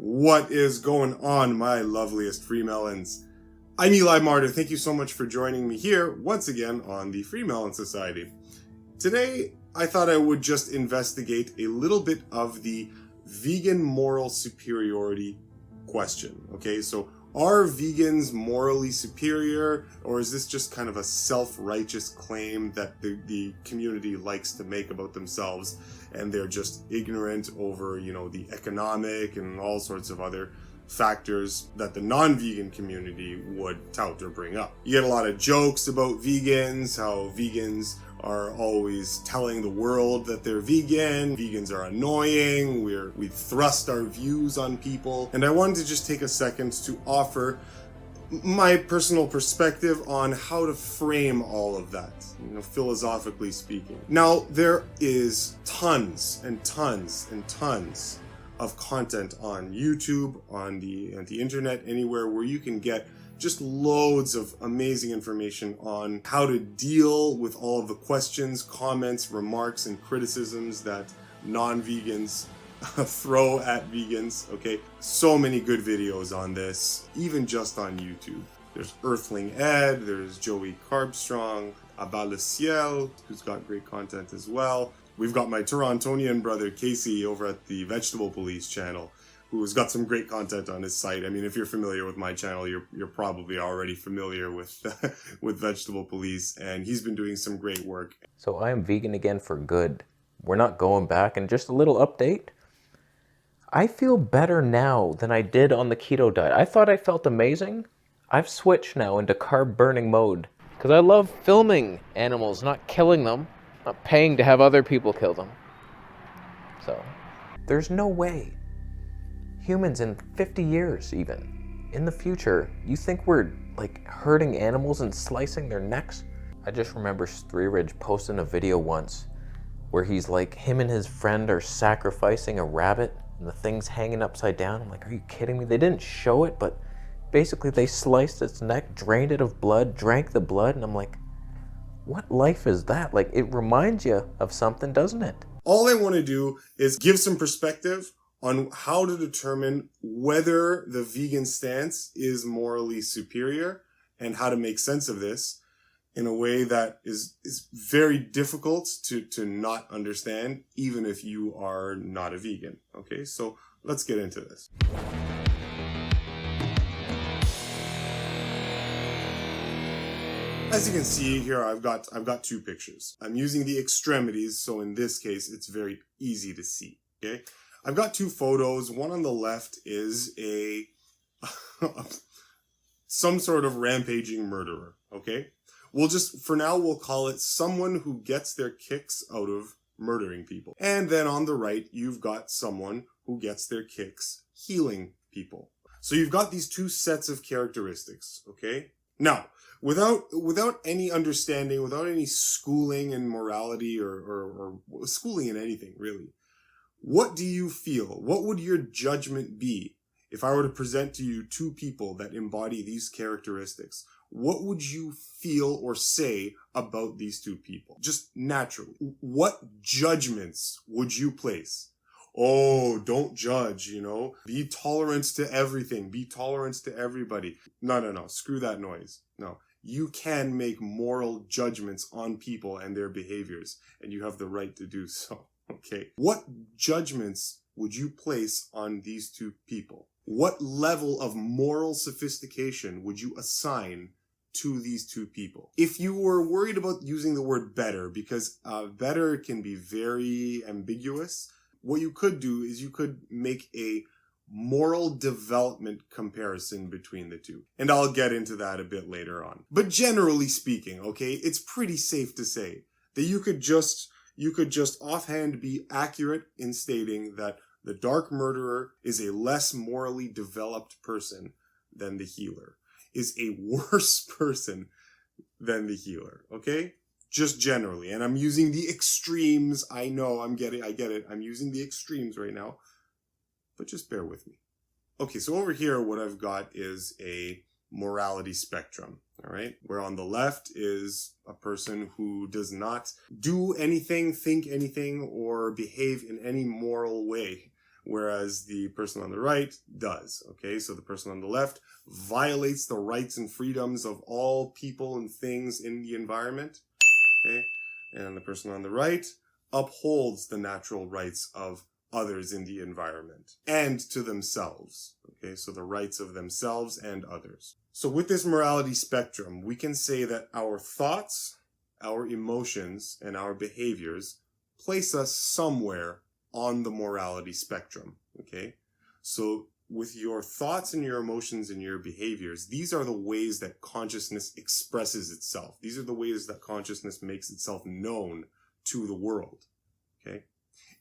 What is going on, my loveliest FreeMelons? I'm Eli Martyr. Thank you so much for joining me here once again on the FreeMelon Society. Today, I thought I would just investigate a little bit of the vegan moral superiority question. Okay, so are vegans morally superior, or is this just kind of a self-righteous claim that the community likes to make about themselves, and they're just ignorant over, the economic and all sorts of other factors that the non-vegan community would tout or bring up? You get a lot of jokes about vegans, how vegans are always telling the world that they're vegan. Vegans are annoying. We thrust our views on people. And I wanted to just take a second to offer my personal perspective on how to frame all of that, philosophically speaking. Now, there is tons and tons and tons of content on YouTube, on the internet, anywhere where you can get just loads of amazing information on how to deal with all of the questions, comments, remarks, and criticisms that non-vegans throw at vegans, okay? So many good videos on this, even just on YouTube. There's Earthling Ed, there's Joey Carbstrong, Abba Le Ciel, who's got great content as well. We've got my Torontonian brother Casey over at the Vegetable Police channel, who's got some great content on his site. I mean, if you're familiar with my channel, you're probably already familiar with with Vegetable Police, and he's been doing some great work. So I am vegan again for good. We're not going back. And just a little update. I feel better now than I did on the keto diet. I thought I felt amazing. I've switched now into carb burning mode because I love filming animals, not killing them, not paying to have other people kill them. So there's no way humans in 50 years, even in the future, you think we're like hurting animals and slicing their necks? I just remember Three Ridge posting a video once where he's like, him and his friend are sacrificing a rabbit and the thing's hanging upside down. I'm like, are you kidding me? They didn't show it, but basically they sliced its neck, drained it of blood, drank the blood, and I'm like, what life is that? Like, it reminds you of something, doesn't it? All I want to do is give some perspective on how to determine whether the vegan stance is morally superior and how to make sense of this in a way that is very difficult to not understand, even if you are not a vegan. Okay, so let's get into this. As you can see here, I've got two pictures. I'm using the extremities, so in this case, it's very easy to see, okay? I've got two photos. One on the left is some sort of rampaging murderer, okay? For now, we'll call it someone who gets their kicks out of murdering people. And then on the right, you've got someone who gets their kicks healing people. So you've got these two sets of characteristics, okay? Now, without any understanding, without any schooling in morality or schooling in anything, really, what do you feel? What would your judgment be if I were to present to you two people that embody these characteristics? What would you feel or say about these two people? Just naturally. What judgments would you place? Oh, don't judge, Be tolerant to everything. Be tolerant to everybody. No. Screw that noise. No. You can make moral judgments on people and their behaviors, and you have the right to do so. Okay. What judgments would you place on these two people? What level of moral sophistication would you assign to these two people? If you were worried about using the word better, because better can be very ambiguous, what you could do is you could make a moral development comparison between the two. And I'll get into that a bit later on. But generally speaking, okay, it's pretty safe to say that you could just offhand be accurate in stating that the dark murderer is a less morally developed person than the healer, is a worse person than the healer, okay? Just generally. And I'm using the extremes. I know, I get it. I'm using the extremes right now, but just bear with me. Okay, so over here, what I've got is a morality spectrum, all right? Where on the left is a person who does not do anything, think anything, or behave in any moral way whereas the person on the right does. Okay, so the person on the left violates the rights and freedoms of all people and things in the environment. Okay, and the person on the right upholds the natural rights of others in the environment and to themselves. Okay, so the rights of themselves and others. So with this morality spectrum, we can say that our thoughts, our emotions, and our behaviors place us somewhere on the morality spectrum. Okay, so with your thoughts and your emotions and your behaviors, these are the ways that consciousness expresses itself. These are the ways that consciousness makes itself known to the world. Okay,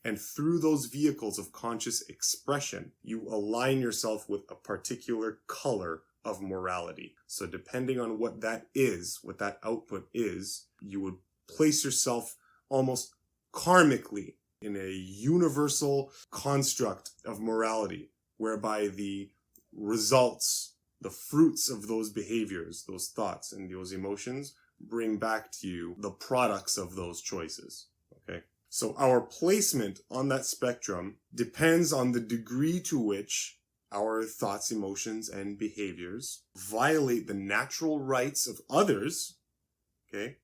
and through those vehicles of conscious expression, you align yourself with a particular color of morality. So depending on what that is, what that output is, you would place yourself almost karmically in a universal construct of morality, whereby the results, the fruits of those behaviors, those thoughts and those emotions bring back to you the products of those choices. Okay? So our placement on that spectrum depends on the degree to which our thoughts, emotions, and behaviors violate the natural rights of others, okay?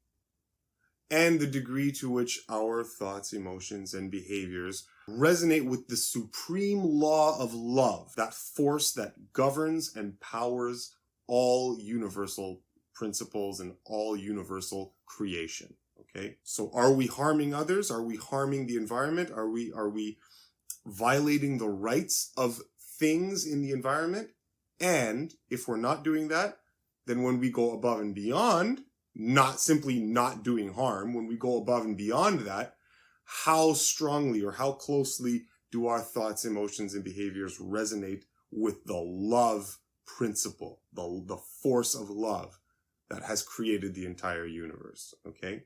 And the degree to which our thoughts, emotions, and behaviors resonate with the supreme law of love, that force that governs and powers all universal principles and all universal creation. Okay, so are we harming others? Are we harming the environment? Are we violating the rights of things in the environment? And if we're not doing that, then when we go above and beyond, not simply not doing harm, when we go above and beyond that, how strongly or how closely do our thoughts, emotions, and behaviors resonate with the love principle, the force of love that has created the entire universe? Okay?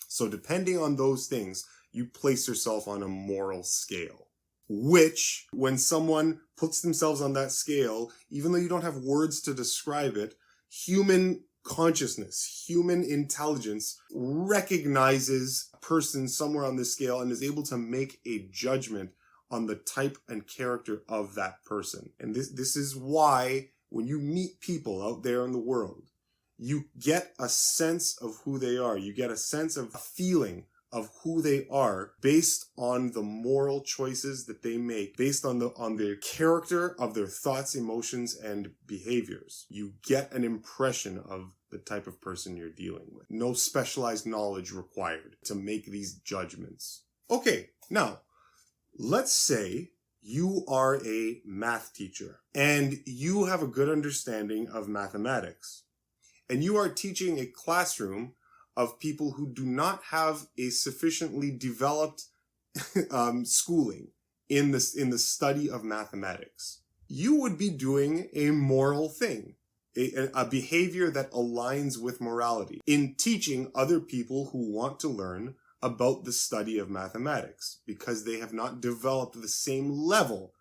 So depending on those things, you place yourself on a moral scale, which when someone puts themselves on that scale, even though you don't have words to describe it, human consciousness, human intelligence recognizes a person somewhere on this scale and is able to make a judgment on the type and character of that person. And this is why when you meet people out there in the world, you get a sense of who they are. You get a sense of a feeling of who they are based on the moral choices that they make, based on the character of their thoughts, emotions, and behaviors. You get an impression of the type of person you're dealing with. No specialized knowledge required to make these judgments. Okay, now, let's say you are a math teacher and you have a good understanding of mathematics, and you are teaching a classroom of people who do not have a sufficiently developed schooling in the study of mathematics. You would be doing a moral thing, a behavior that aligns with morality in teaching other people who want to learn about the study of mathematics because they have not developed the same level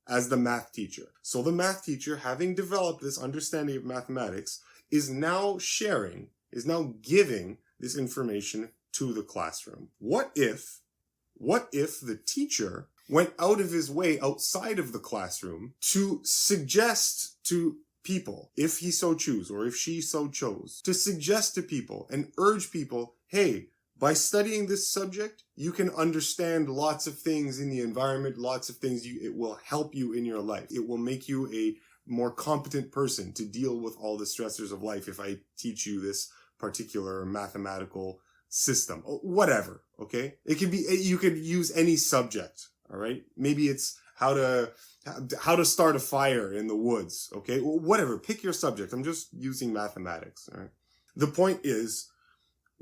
as the math teacher. So the math teacher, having developed this understanding of mathematics, is now giving this information to the classroom. What if the teacher went out of his way outside of the classroom to suggest to people, if he so choose, or if she so chose, to suggest to people and urge people, hey, by studying this subject, you can understand lots of things in the environment, lots of things, it will help you in your life. It will make you a more competent person to deal with all the stressors of life if I teach you this particular mathematical system, whatever. Okay, it could be, you could use any subject. All right, maybe it's how to start a fire in the woods. Okay, whatever, pick your subject. I'm just using mathematics. All right, the point is,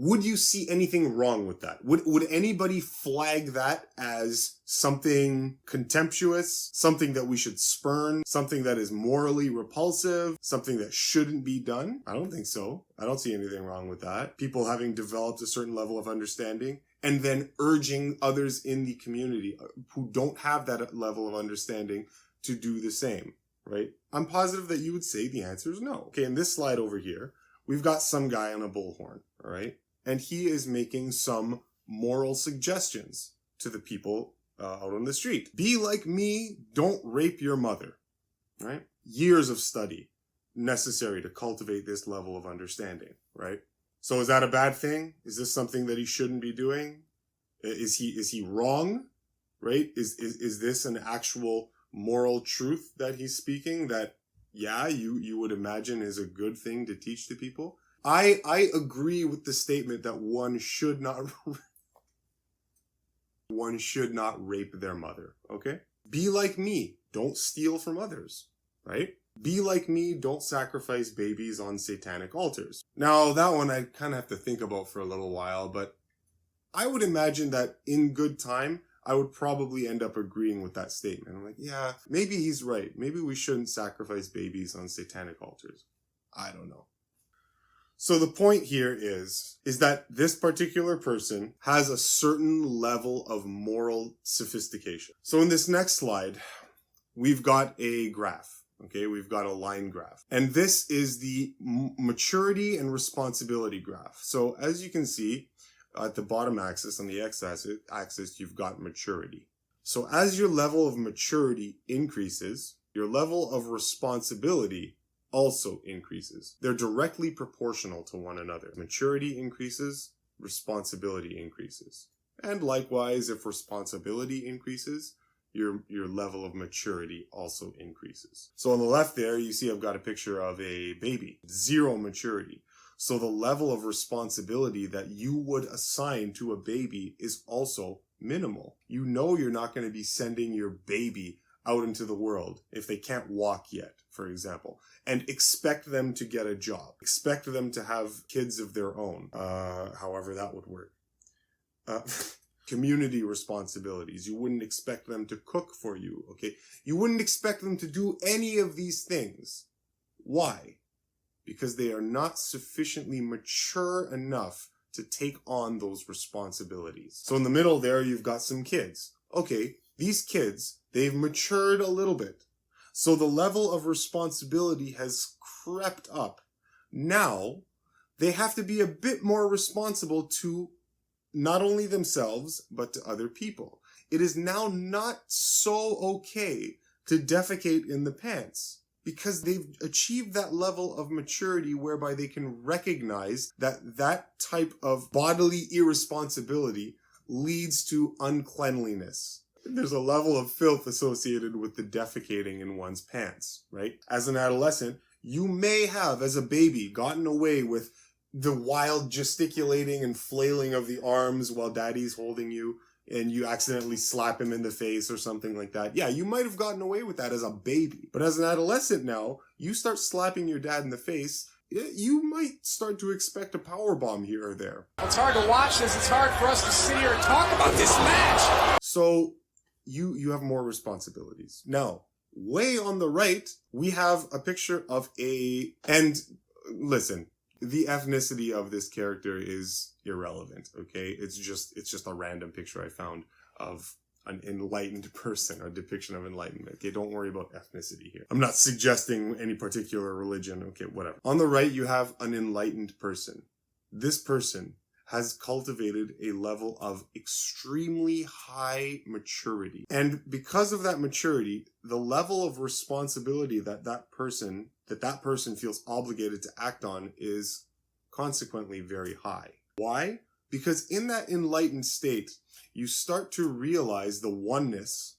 would you see anything wrong with that? Would anybody flag that as something contemptuous, something that we should spurn, something that is morally repulsive, something that shouldn't be done? I don't think so. I don't see anything wrong with that. People having developed a certain level of understanding and then urging others in the community who don't have that level of understanding to do the same, right? I'm positive that you would say the answer is no. Okay, in this slide over here, we've got some guy on a bullhorn, all right? And he is making some moral suggestions to the people out on the street. Be like me, don't rape your mother, right? Years of study necessary to cultivate this level of understanding, right? So is that a bad thing? Is this something that he shouldn't be doing? Is he wrong, right? Is this an actual moral truth that he's speaking that, yeah, you would imagine is a good thing to teach to people? I agree with the statement that one should not rape their mother, okay? Be like me, don't steal from others, right? Be like me, don't sacrifice babies on satanic altars. Now, that one I kind of have to think about for a little while, but I would imagine that in good time, I would probably end up agreeing with that statement. I'm like, yeah, maybe he's right. Maybe we shouldn't sacrifice babies on satanic altars. I don't know. So the point here is that this particular person has a certain level of moral sophistication. So in this next slide, we've got a graph. Okay, we've got a line graph. And this is the maturity and responsibility graph. So as you can see, at the bottom axis, on the x-axis, you've got maturity. So as your level of maturity increases, your level of responsibility also increases. They're directly proportional to one another. Maturity increases, responsibility increases. And likewise, if responsibility increases, your level of maturity also increases. So on the left there, you see I've got a picture of a baby. 0 maturity. So the level of responsibility that you would assign to a baby is also minimal. You know you're not going to be sending your baby out into the world if they can't walk yet, for example, and expect them to get a job. Expect them to have kids of their own, however that would work. Community responsibilities. You wouldn't expect them to cook for you, okay? You wouldn't expect them to do any of these things. Why? Because they are not sufficiently mature enough to take on those responsibilities. So in the middle there, you've got some kids. Okay, these kids, they've matured a little bit. So the level of responsibility has crept up. Now, they have to be a bit more responsible to not only themselves, but to other people. It is now not so okay to defecate in the pants because they've achieved that level of maturity whereby they can recognize that that type of bodily irresponsibility leads to uncleanliness. There's a level of filth associated with the defecating in one's pants, right? As an adolescent, you may have, as a baby, gotten away with the wild gesticulating and flailing of the arms while daddy's holding you and you accidentally slap him in the face or something like that. Yeah, you might have gotten away with that as a baby. But as an adolescent now, you start slapping your dad in the face, you might start to expect a power bomb here or there. It's hard to watch this. It's hard for us to sit here and talk about this match. So you have more responsibilities. Now, way on the right, we have a picture of and listen, the ethnicity of this character is irrelevant, okay? It's just a random picture I found of an enlightened person, a depiction of enlightenment. Okay, don't worry about ethnicity here. I'm not suggesting any particular religion, okay, whatever. On the right, you have an enlightened person. This person has cultivated a level of extremely high maturity. And because of that maturity, the level of responsibility that person feels obligated to act on is consequently very high. Why? Because in that enlightened state, you start to realize the oneness,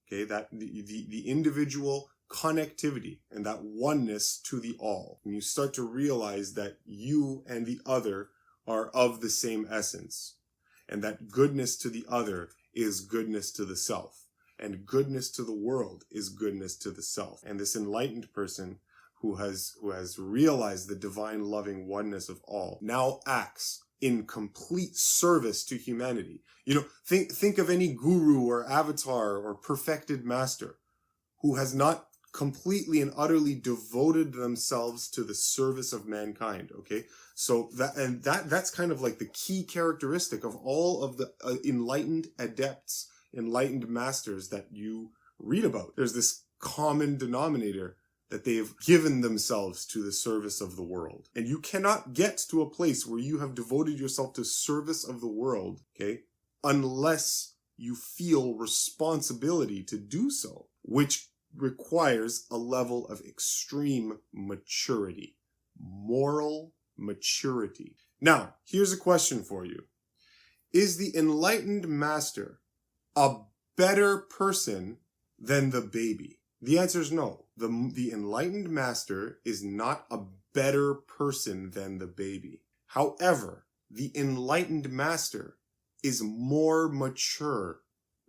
okay, that the individual connectivity and that oneness to the all. And you start to realize that you and the other are of the same essence, and that goodness to the other is goodness to the self, and goodness to the world is goodness to the self. And this enlightened person who has realized the divine loving oneness of all now acts in complete service to humanity. You know, think of any guru or avatar or perfected master who has not completely and utterly devoted themselves to the service of mankind, okay? So that's kind of like the key characteristic of all of the enlightened adepts, enlightened masters that you read about. There's this common denominator that they've given themselves to the service of the world. And you cannot get to a place where you have devoted yourself to service of the world, okay, unless you feel responsibility to do so, which requires a level of extreme maturity, moral maturity. Now, here's a question for you. Is the enlightened master a better person than the baby? The answer is no. The enlightened master is not a better person than the baby. However, the enlightened master is more mature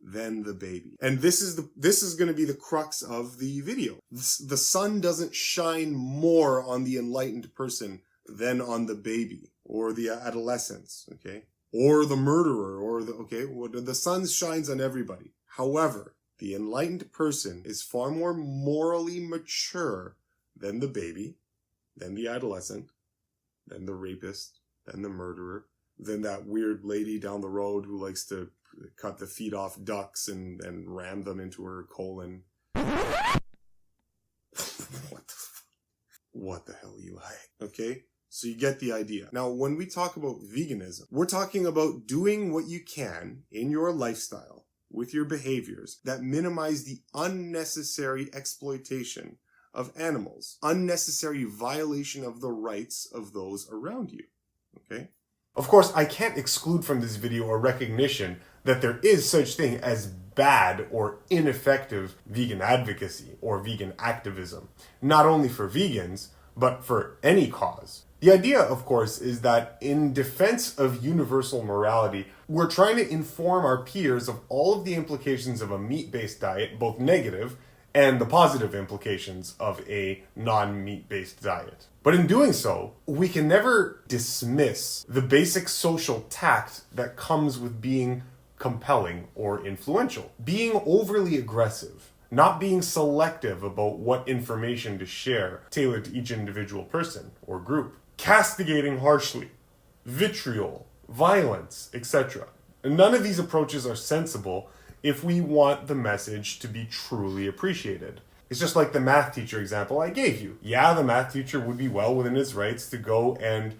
than the baby. And this is going to be the crux of the video. The sun doesn't shine more on the enlightened person than on the baby or the adolescents, okay? Or the murderer, or the sun shines on everybody. However, the enlightened person is far more morally mature than the baby, than the adolescent, than the rapist, than the murderer, than that weird lady down the road who likes to cut the feet off ducks and ram them into her colon. What the hell, Eli? Okay? So you get the idea. Now, when we talk about veganism, we're talking about doing what you can in your lifestyle with your behaviors that minimize the unnecessary exploitation of animals, unnecessary violation of the rights of those around you. Okay? Of course, I can't exclude from this video a recognition that there is such thing as bad or ineffective vegan advocacy or vegan activism, not only for vegans, but for any cause. The idea, of course, is that in defense of universal morality, we're trying to inform our peers of all of the implications of a meat-based diet, both negative and the positive implications of a non-meat-based diet. But in doing so, we can never dismiss the basic social tact that comes with being compelling or influential. Being overly aggressive, not being selective about what information to share tailored to each individual person or group. Castigating harshly, vitriol, violence, etc. And none of these approaches are sensible if we want the message to be truly appreciated. It's just like the math teacher example I gave you. Yeah, the math teacher would be well within his rights to go and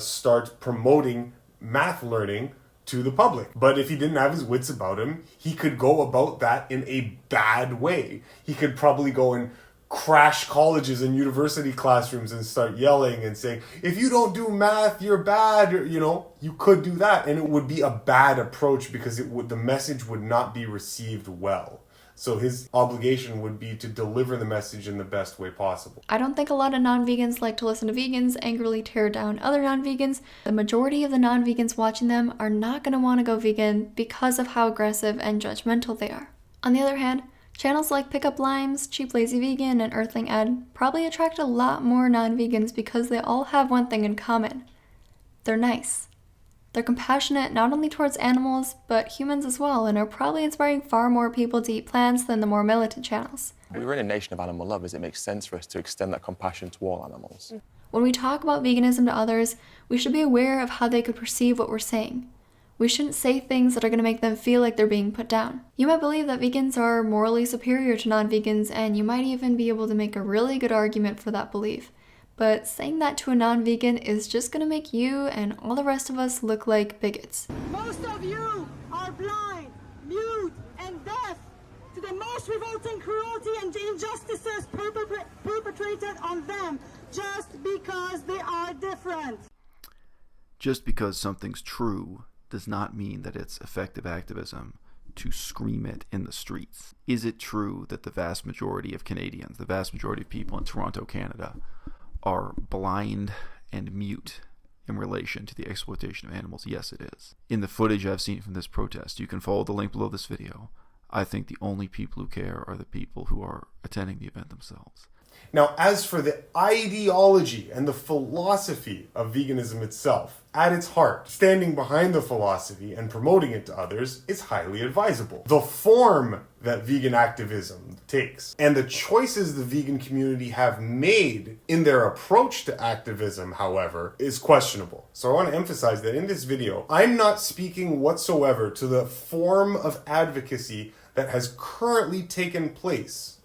start promoting math learning to the public. But if he didn't have his wits about him, he could go about that in a bad way. He could probably go and crash colleges and university classrooms and start yelling and saying, if you don't do math, you're bad. Or, you could do that, and it would be a bad approach because the message would not be received well. So his obligation would be to deliver the message in the best way possible. I don't think a lot of non-vegans like to listen to vegans angrily tear down other non-vegans. The majority of the non-vegans watching them are not going to want to go vegan because of how aggressive and judgmental they are. On the other hand, channels like Pickup Limes, Cheap Lazy Vegan, and Earthling Ed probably attract a lot more non-vegans because they all have one thing in common. They're nice. They're compassionate not only towards animals, but humans as well, and are probably inspiring far more people to eat plants than the more militant channels. We're in a nation of animal lovers. It makes sense for us to extend that compassion to all animals. When we talk about veganism to others, we should be aware of how they could perceive what we're saying. We shouldn't say things that are going to make them feel like they're being put down. You might believe that vegans are morally superior to non-vegans, and you might even be able to make a really good argument for that belief. But saying that to a non-vegan is just going to make you and all the rest of us look like bigots. Most of you are blind, mute, and deaf to the most revolting cruelty and injustices perpetrated on them just because they are different. Just because something's true does not mean that it's effective activism to scream it in the streets. Is it true that the vast majority of Canadians, the vast majority of people in Toronto, Canada, are blind and mute in relation to the exploitation of animals? Yes, it is. In the footage I've seen from this protest, you can follow the link below this video. I think the only people who care are the people who are attending the event themselves. Now, as for the ideology and the philosophy of veganism itself, at its heart, standing behind the philosophy and promoting it to others is highly advisable. The form that vegan activism takes and the choices the vegan community have made in their approach to activism, however, is questionable. So I want to emphasize that in this video, I'm not speaking whatsoever to the form of advocacy that has currently taken place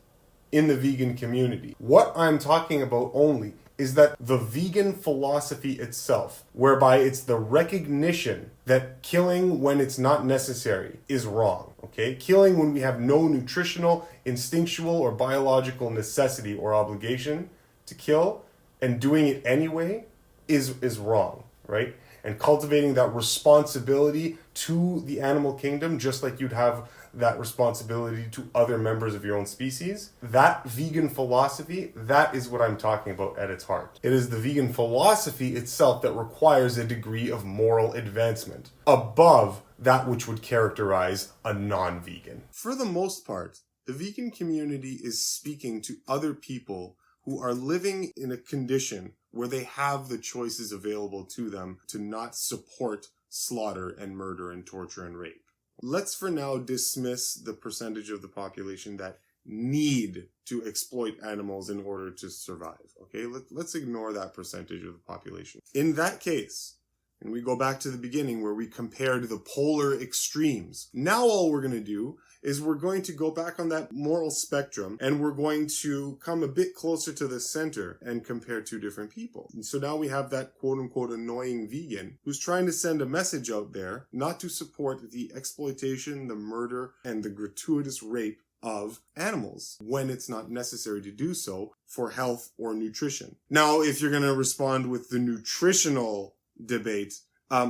in the vegan community. What I'm talking about only is that the vegan philosophy itself, whereby it's the recognition that killing when it's not necessary is wrong, okay? Killing when we have no nutritional, instinctual, or biological necessity or obligation to kill, and doing it anyway is wrong, right? And cultivating that responsibility to the animal kingdom, just like you'd have that responsibility to other members of your own species. That vegan philosophy, that is what I'm talking about at its heart. It is the vegan philosophy itself that requires a degree of moral advancement above that which would characterize a non-vegan. For the most part, the vegan community is speaking to other people who are living in a condition where they have the choices available to them to not support slaughter and murder and torture and rape. Let's for now dismiss the percentage of the population that need to exploit animals in order to survive, okay? Let's ignore that percentage of the population. In that case, and we go back to the beginning where we compared the polar extremes, now all we're going to do is we're going to go back on that moral spectrum and we're going to come a bit closer to the center and compare two different people. And so now we have that quote-unquote annoying vegan who's trying to send a message out there not to support the exploitation, the murder, and the gratuitous rape of animals when it's not necessary to do so for health or nutrition. Now, if you're going to respond with the nutritional debate,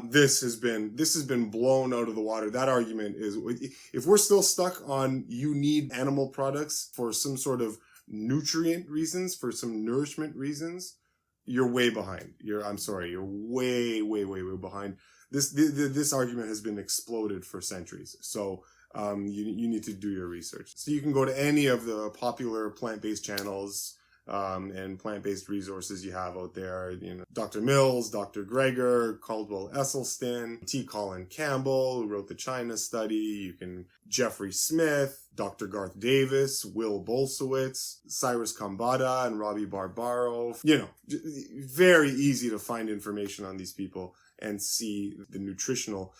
this has been blown out of the water. That argument is, if we're still stuck on you need animal products for some sort of nutrient reasons, for some nourishment reasons, you're way behind. You're way behind. This argument has been exploded for centuries. So you need to do your research. So you can go to any of the popular plant-based channels and plant-based resources you have out there, you know, Dr. Mills, Dr. Greger, Caldwell Esselstyn, T. Colin Campbell, who wrote the China study, you can Jeffrey Smith, Dr. Garth Davis, Will Bolsowitz, Cyrus Kambata, and Robbie Barbaro. You know, very easy to find information on these people and see the nutritional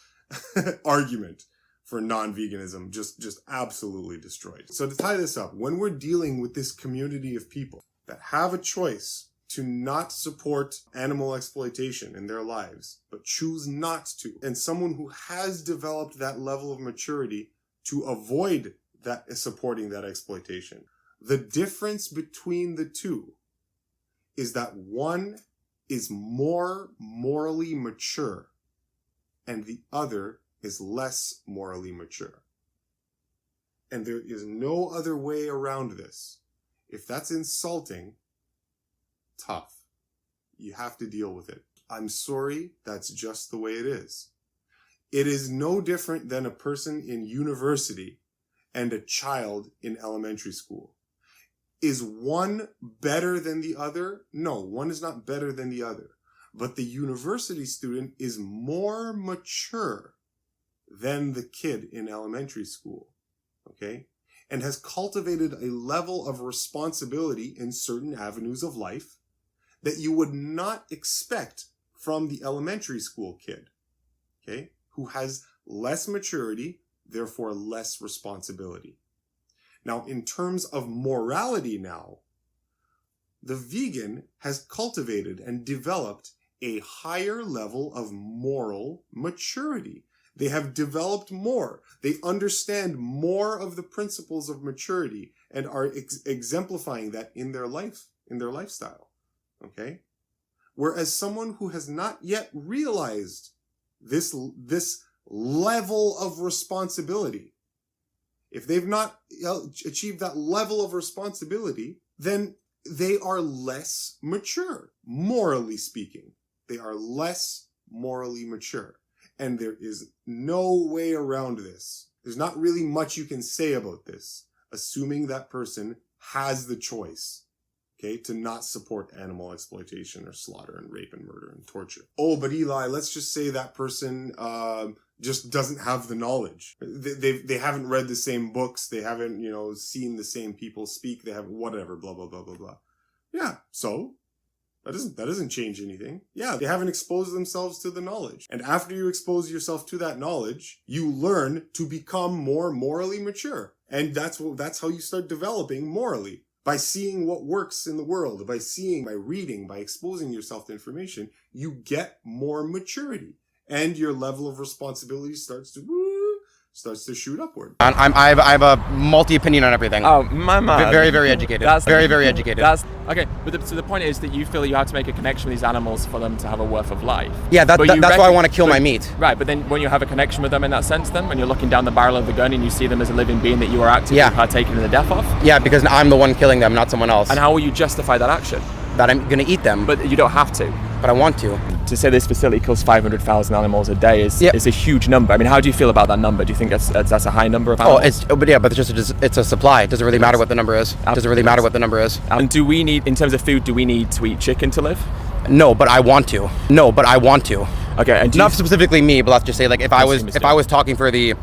argument for non-veganism just absolutely destroyed. So to tie this up, when we're dealing with this community of people that have a choice to not support animal exploitation in their lives, but choose not to, and someone who has developed that level of maturity to avoid that supporting that exploitation, the difference between the two is that one is more morally mature and the other is less morally mature. And there is no other way around this. If that's insulting, tough. You have to deal with it. I'm sorry, that's just the way it is. It is no different than a person in university and a child in elementary school. Is one better than the other? No, one is not better than the other. But the university student is more mature than the kid in elementary school, okay? And has cultivated a level of responsibility in certain avenues of life that you would not expect from the elementary school kid, okay? Who has less maturity, therefore less responsibility. Now, in terms of morality now, the vegan has cultivated and developed a higher level of moral maturity. They have developed more. They understand more of the principles of maturity and are exemplifying that in their life, in their lifestyle. Okay? Whereas someone who has not yet realized this level of responsibility, if they've not achieved that level of responsibility, then they are less mature, morally speaking. They are less morally mature. And there is no way around this. There's not really much you can say about this, assuming that person has the choice, okay, to not support animal exploitation or slaughter and rape and murder and torture. Oh, but Eli, let's just say that person just doesn't have the knowledge. They haven't read the same books. They haven't, seen the same people speak. They have whatever, blah, blah, blah, blah, blah. Yeah, so that doesn't change anything. Yeah, they haven't exposed themselves to the knowledge. And after you expose yourself to that knowledge, you learn to become more morally mature. And that's how you start developing morally. By seeing what works in the world, by reading, by exposing yourself to information, you get more maturity. And your level of responsibility starts to shoot upward. I have a multi-opinion on everything. Oh, my man. Very, very educated. Very, very educated. Okay, but so the point is that you feel you have to make a connection with these animals for them to have a worth of life. Yeah, that's why I want to kill my meat. Right, but then when you have a connection with them in that sense, then when you're looking down the barrel of the gun and you see them as a living being that you are actively partaking in the death of. Yeah, because I'm the one killing them, not someone else. And how will you justify that action? That I'm going to eat them. But you don't have to. But I want to. To say this facility kills 500,000 animals a day is a huge number. I mean, how do you feel about that number? Do you think that's a high number of animals? But it's a supply. It doesn't really matter what the number is. It doesn't really matter what the number is. And do we need, in terms of food, do we need to eat chicken to live? No, but I want to. Okay, and not specifically me, but let's just say, like, if I was talking for the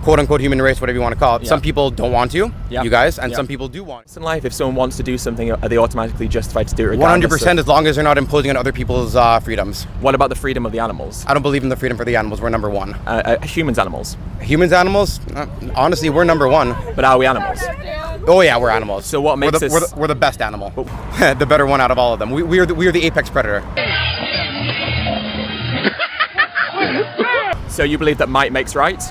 quote-unquote human race, whatever you want to call it. Some people don't want to, you guys, and some people do want. In life, if someone wants to do something, are they automatically justified to do it? 100%, as long as they're not imposing on other people's freedoms. What about the freedom of the animals? I don't believe in the freedom for the animals. We're number one. Humans, animals? Humans, animals? Honestly, we're number one. But are we animals? Oh yeah, we're animals. So what makes us... We're the best animal. The better one out of all of them. We are the apex predator. So you believe that might makes right?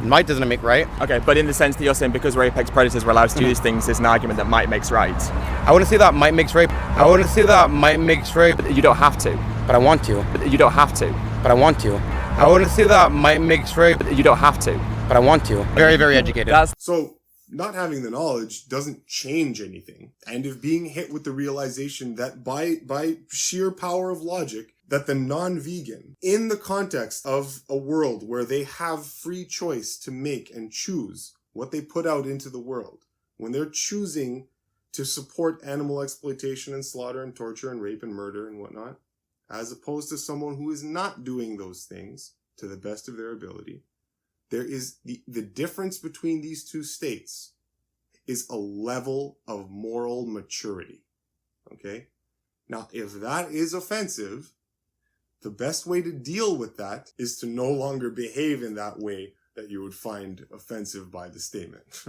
Might doesn't make right. Okay, but in the sense that you're saying because we're apex predators, we're allowed to do these things, there's an argument that might makes right. I wouldn't say that might makes right. I wouldn't say that might makes right. But you don't have to. But I want to. But you don't have to. But I want to. I wouldn't say that might makes right. But you don't have to. But I want to. Very, very educated. So not having the knowledge doesn't change anything. And if being hit with the realization that by sheer power of logic, that the non-vegan, in the context of a world where they have free choice to make and choose what they put out into the world, when they're choosing to support animal exploitation and slaughter and torture and rape and murder and whatnot, as opposed to someone who is not doing those things to the best of their ability, there is the difference between these two states is a level of moral maturity. Okay? Now, if that is offensive, the best way to deal with that is to no longer behave in that way that you would find offensive by the statement.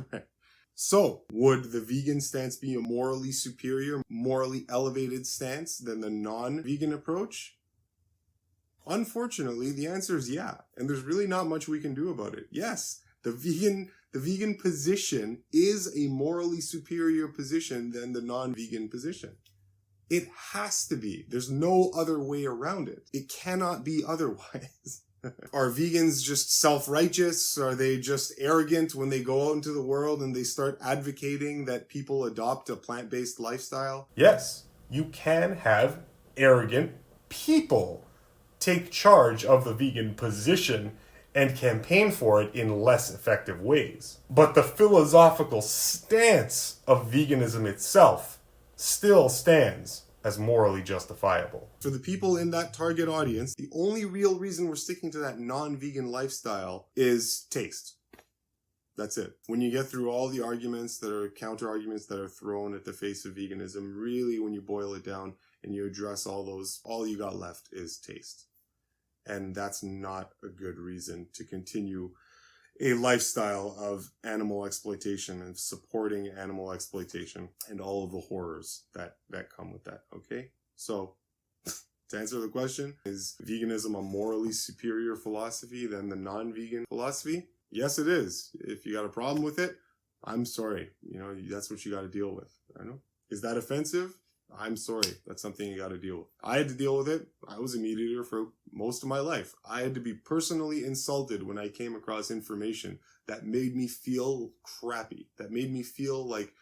So, would the vegan stance be a morally superior, morally elevated stance than the non-vegan approach? Unfortunately, the answer is yeah. And there's really not much we can do about it. Yes, the vegan position is a morally superior position than the non-vegan position. It has to be. There's no other way around it. It cannot be otherwise. Are vegans just self-righteous? Are they just arrogant when they go out into the world and they start advocating that people adopt a plant-based lifestyle? Yes, you can have arrogant people take charge of the vegan position and campaign for it in less effective ways. But the philosophical stance of veganism itself still stands as morally justifiable. For the people in that target audience, the only real reason we're sticking to that non-vegan lifestyle is taste. That's it. When you get through all the arguments that are counter-arguments that are thrown at the face of veganism, really when you boil it down and you address all those, all you got left is taste. And that's not a good reason to continue a lifestyle of animal exploitation and supporting animal exploitation and all of the horrors that come with that, okay? So, to answer the question, is veganism a morally superior philosophy than the non-vegan philosophy? Yes, it is. If you got a problem with it, I'm sorry. You know, that's what you got to deal with. I know. Is that offensive? I'm sorry. That's something you got to deal with. I had to deal with it. I was a meat eater for most of my life. I had to be personally insulted when I came across information that made me feel crappy, that made me feel like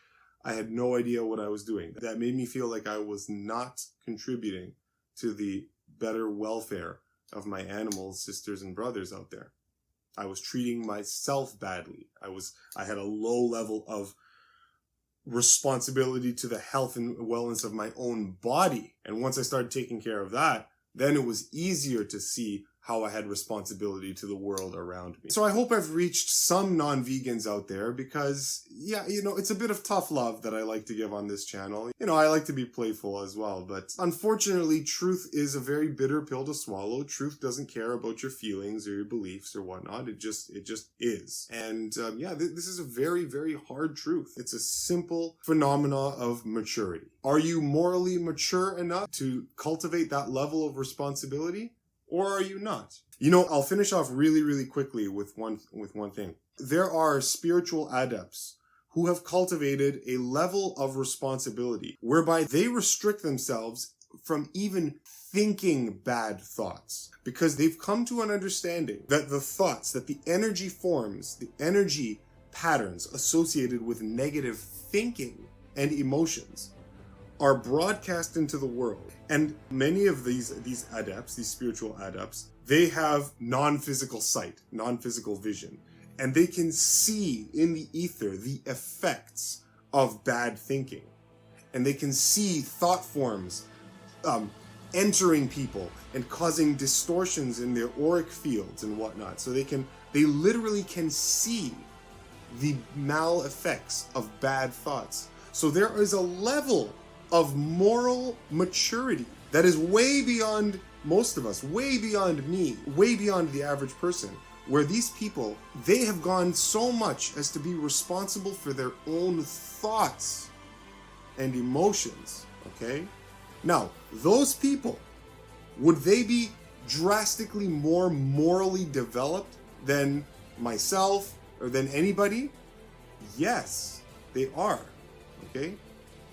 I had no idea what I was doing, that made me feel like I was not contributing to the better welfare of my animal sisters and brothers out there. I was treating myself badly. I had a low level of responsibility to the health and wellness of my own body. And once I started taking care of that, then it was easier to see how I had responsibility to the world around me. So I hope I've reached some non-vegans out there because, yeah, you know, it's a bit of tough love that I like to give on this channel. You know, I like to be playful as well, but unfortunately, truth is a very bitter pill to swallow. Truth doesn't care about your feelings or your beliefs or whatnot. It just is. And yeah, this is a very, very hard truth. It's a simple phenomena of maturity. Are you morally mature enough to cultivate that level of responsibility? Or are you not? You know, I'll finish off really, really quickly with one thing. There are spiritual adepts who have cultivated a level of responsibility whereby they restrict themselves from even thinking bad thoughts because they've come to an understanding that the thoughts, that the energy forms, the energy patterns associated with negative thinking and emotions are broadcast into the world. And many of these adepts, these spiritual adepts, they have non-physical sight, non-physical vision, and they can see in the ether the effects of bad thinking. And they can see thought forms entering people and causing distortions in their auric fields and whatnot. So they literally can see the mal effects of bad thoughts. So there is a level of moral maturity that is way beyond most of us, way beyond me, way beyond the average person, where these people, they have gone so much as to be responsible for their own thoughts and emotions, okay? Now, those people, would they be drastically more morally developed than myself or than anybody? Yes, they are, okay?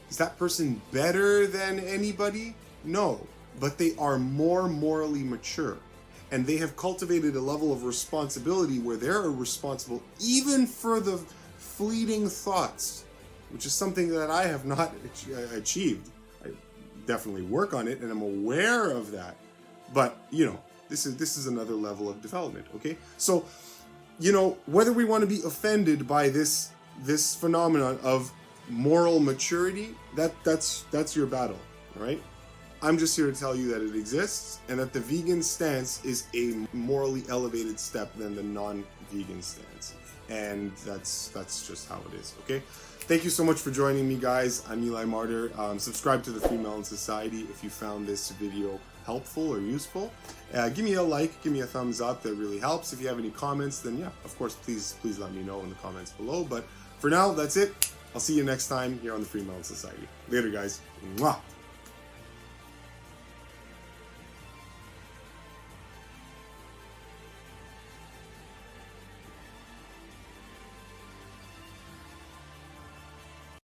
Is that person better than anybody? No, but they are more morally mature. And they have cultivated a level of responsibility where they're responsible even for the fleeting thoughts, which is something that I have not achieved. I definitely work on it and I'm aware of that. But, you know, this is another level of development, okay? So, you know, whether we want to be offended by this phenomenon of moral maturity, that's your battle, all right? I'm just here to tell you that it exists and that the vegan stance is a morally elevated step than the non-vegan stance. And that's just how it is, okay? Thank you so much for joining me, guys. I'm Eli Martyr. Subscribe to the FreeMelon Society if you found this video helpful or useful. Give me a like, give me a thumbs up. That really helps. If you have any comments, then yeah, of course, please let me know in the comments below. But for now, that's it. I'll see you next time here on the FreeMelon Society. Later, guys. Mwah!